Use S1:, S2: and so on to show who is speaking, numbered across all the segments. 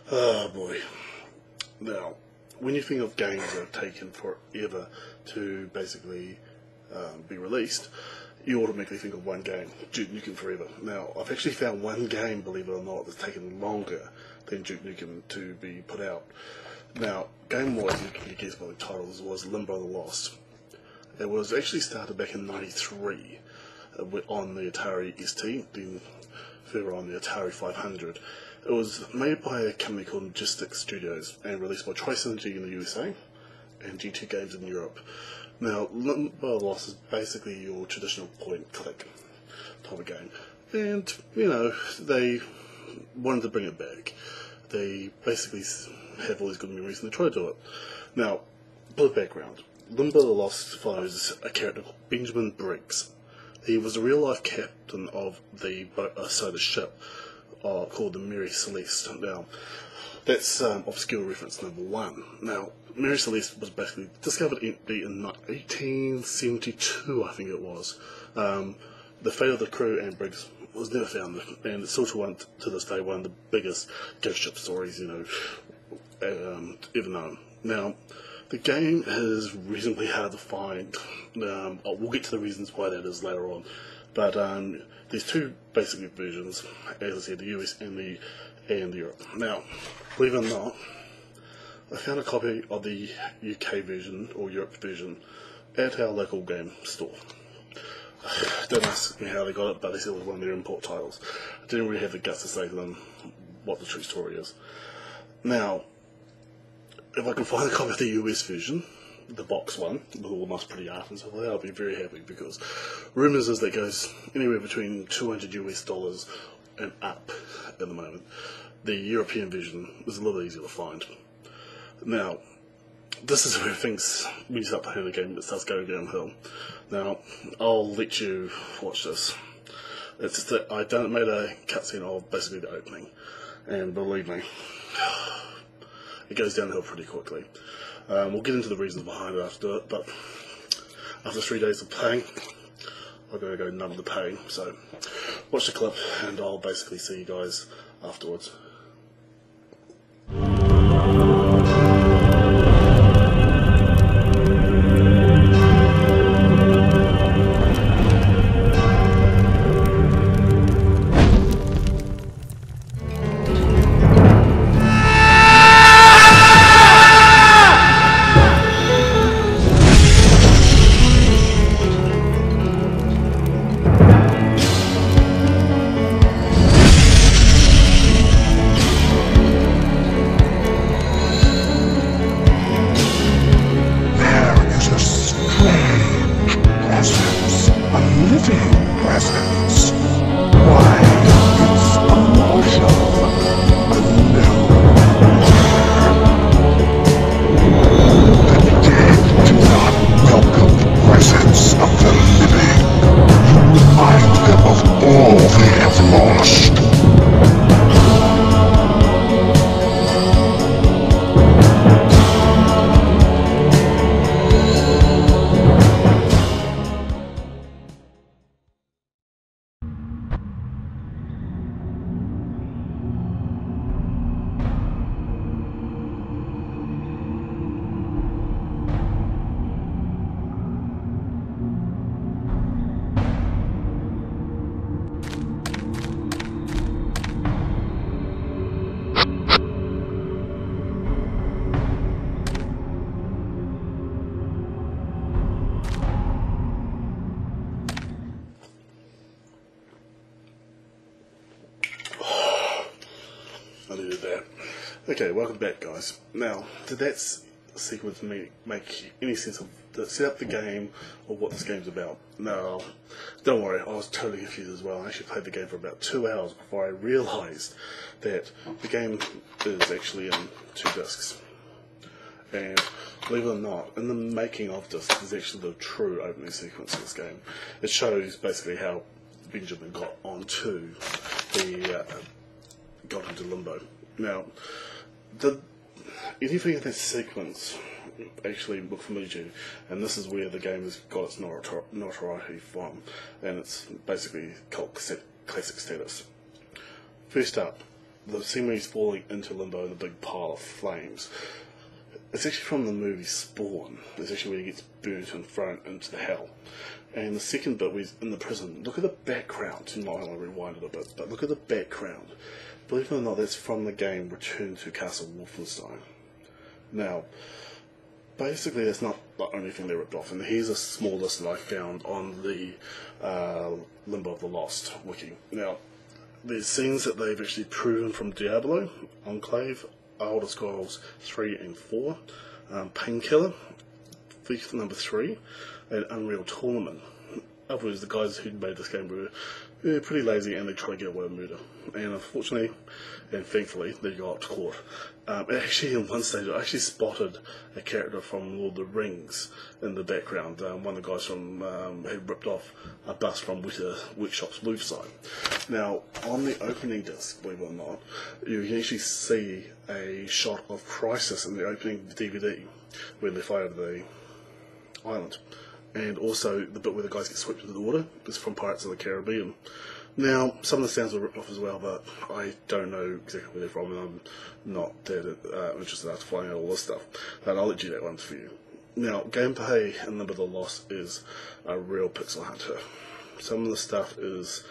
S1: Oh boy. Now, when you think of games that have taken forever to basically be released, you automatically think of one game, Duke Nukem Forever. Now, I've actually found one game, believe it or not, that's taken longer than Duke Nukem to be put out. Now, game-wise, you can guess by the titles, was Limbo the Lost. It was actually started back in '93 on the Atari ST, then further on the Atari 500. It was made by a company called Majestic Studios and released by Choice Energy in the USA and G2 Games in Europe. Now, Limbo the Lost is basically your traditional point-click type of game. And, you know, they wanted to bring it back. They basically have all these good memories and they try to do it. Now, bit of background. Limbo the Lost follows a character called Benjamin Briggs. He was a real-life captain of the ship called the Mary Celeste. Now, that's obscure reference number one. Now, Mary Celeste was basically discovered empty in 1872, I think it was. The fate of the crew and Briggs was never found, and it's still to this day one of the biggest ghost ship stories, ever known. Now, the game is reasonably hard to find. We'll get to the reasons why that is later on. But there's two basic versions, as I said, the US and Europe. Now, believe it or not, I found a copy of the UK version, or Europe version, at our local game store. Don't ask me how they got it, but they said it was one of their import titles. I didn't really have the guts to say to them what the true story is. Now, if I can find a copy of the US version, the box one, with all the nice pretty art and stuff like that, I'll be very happy, because rumours is that goes anywhere between $200 US and up at the moment. The European version is a little easier to find. Now, this is where things, when you start playing the game, it starts going downhill. Now, I'll let you watch this. It's just that I made a cutscene of basically the opening, and believe me, it goes downhill pretty quickly. We'll get into the reasons behind it after it, but after 3 days of playing, I'm going to go numb the pain. So, watch the clip, and I'll basically see you guys afterwards. I needed that. Okay, welcome back, guys. Now, did that sequence make any sense of set up the game or what this game's about? No, don't worry, I was totally confused as well. I actually played the game for about 2 hours before I realised that the game is actually in 2 discs. And believe it or not, in the making of this is actually the true opening sequence of this game. It shows basically how Benjamin got onto into Limbo. Now, did anything in that sequence actually look familiar to you? And this is where the game has got its notoriety from, and it's basically cult classic status. First up, the scene where he's falling into Limbo in a big pile of flames, it's actually from the movie Spawn. It's actually where he gets burnt and thrown into the hell. And the second bit where he's in the prison, look at the background. You might want to rewind it a bit, but look at the background. Believe it or not, that's from the game Return to Castle Wolfenstein. Now, basically that's not the only thing they ripped off, and here's a small list that I found on the Limbo of the Lost wiki. Now, there's scenes that they've actually proven from Diablo, Enclave, Elder Scrolls 3 and 4, Painkiller, Thief number 3, and Unreal Tournament. Otherwise, the guys who made this game were pretty lazy and they tried to get away with murder. And unfortunately, and thankfully, they got caught. Actually, in one stage, I actually spotted a character from Lord of the Rings in the background. One of the guys from had ripped off a bus from Workshop's Wolfside. Now, on the opening disc, believe it or not, you can actually see a shot of Crisis in the opening DVD when they fly over the island. And also the bit where the guys get swept into the water is from Pirates of the Caribbean. Now, some of the sounds were ripped off as well, but I don't know exactly where they're from, and I'm not that interested after finding out all this stuff. But I'll let you that one for you. Now, gameplay in Limbo of the Lost is a real pixel hunter. Some of the stuff is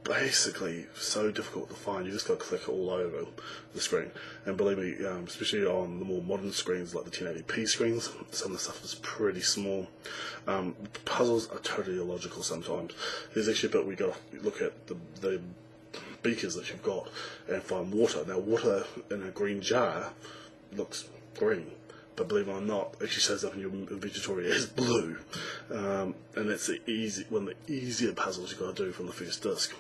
S1: basically so difficult to find. You just got to click all over the screen, and believe me, especially on the more modern screens like the 1080p screens, some of the stuff is pretty small. Puzzles are totally illogical sometimes. There's actually a bit where you got to look at the beakers that you've got and find water. Now, water in a green jar looks green, but believe it or not, it actually shows up in your inventory as blue. And that's one of the easier puzzles you've got to do from the first disc.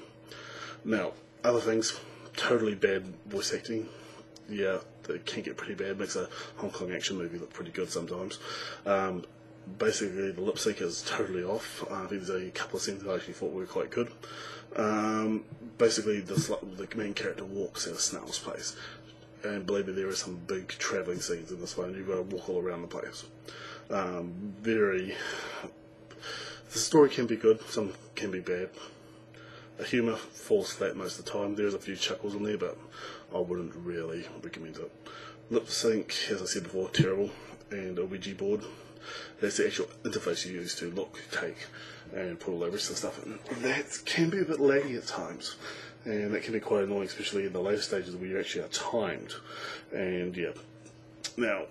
S1: Now, other things, totally bad voice acting. Yeah, it can get pretty bad. Makes a Hong Kong action movie look pretty good sometimes. Basically, the lip sync is totally off. I think there's a couple of scenes that I actually thought were quite good. Basically, the main character walks at a snail's pace. And believe me, there are some big travelling scenes in this one. You've got to walk all around the place. The story can be good, some can be bad. The humour falls flat most of the time. There's a few chuckles in there, but I wouldn't really recommend it. Lip sync, as I said before, terrible. And a Ouija board. That's the actual interface you use to look, take, and put all the rest of the stuff in. That can be a bit laggy at times. And that can be quite annoying, especially in the later stages where you actually are timed. And yeah. Now,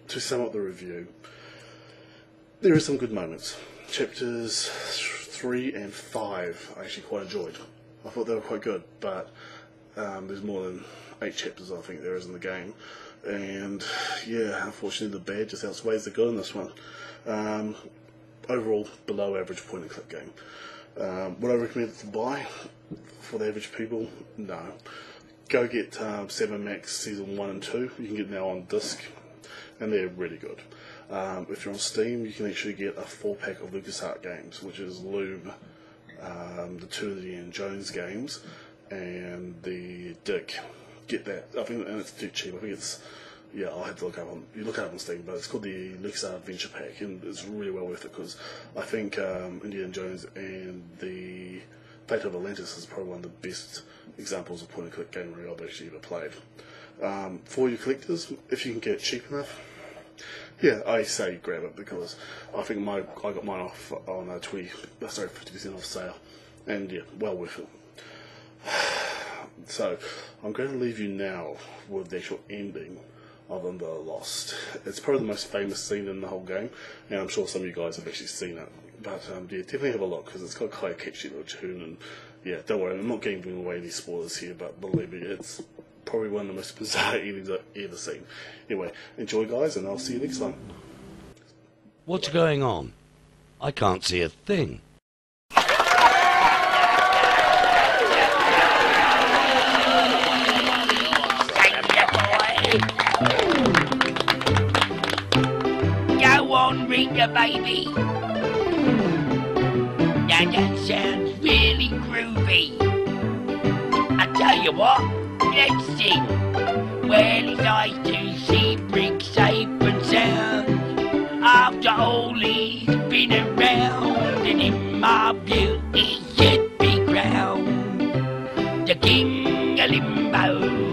S1: to sum up the review, there are some good moments. Chapters 3 and 5 I actually quite enjoyed. I thought they were quite good, but there's more than 8 chapters I think there is in the game. And yeah, unfortunately the bad just outweighs the good in this one. Overall, below average point and click game. Would I recommend it to buy for the average people? No. Go get 7 Max Season 1 and 2. You can get now on disc, and they're really good. If you're on Steam, you can actually get a 4-pack of LucasArts games, which is Loom, the 2 of the Indiana Jones games, and the Dig. Get that. I think, and it's too cheap. I think it's, yeah, I'll have to look up on, you look it up on Steam, but it's called the LucasArts Adventure Pack, and it's really well worth it, because I think Indiana Jones and the Fate of Atlantis is probably one of the best examples of point-and-click gameplay I've actually ever played. For your collectors, if you can get it cheap enough, yeah, I say grab it, because I think I got mine off on a 50% off sale, and yeah, well worth it. So, I'm going to leave you now with the actual ending of Limbo Lost. It's probably the most famous scene in the whole game, and I'm sure some of you guys have actually seen it. But yeah, definitely have a look, because it's got quite a catchy little tune, and yeah, don't worry, I'm not giving away any spoilers here, but believe me, it's probably one of the most bizarre endings I've ever seen. Anyway, enjoy guys, and I'll see you next time.
S2: What's going on? I can't see a thing.
S3: Go on, Rita, baby. Now that sounds really groovy. I tell you what, let's sing. Well, it's nice to see Brick safe and sound. After all he's been around, and in my view he should be crowned the King of Limbo.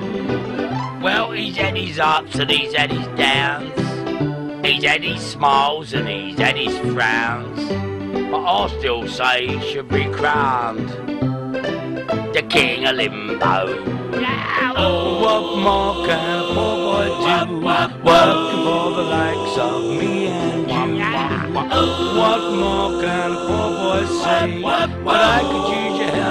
S3: his ups and he's had his downs. He's had his smiles and he's had his frowns. But I still say he should be crowned the king of Limbo. Oh, what more can a poor boy do? Working for the likes of me and you. What more can a poor boy say? But I could use your help